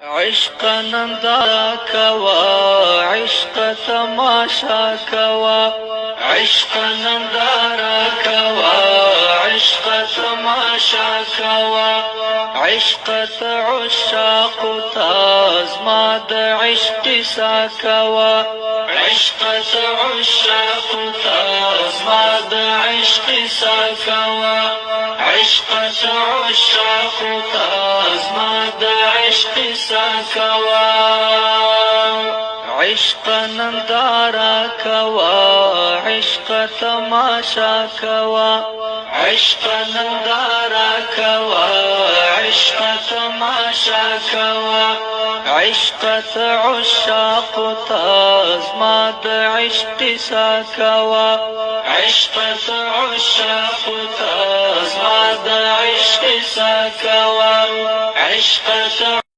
عشق نندارا کوا عشق تماشا کوا عشق نندارا کوا عشق تماشا کوا عشق عشاق تازما د عشق سا کوا عشق عشاق تازما د عشق سا کوا عشق عشاق تازما د عشق سا کوا عشق نندارا کوا عشق تماشا کوا عشق نندارا کوا عشق تماشا کوا عشق عشاق تازما د عشق سا کوا عشق عشاق تازما د عشق سا کوا عشق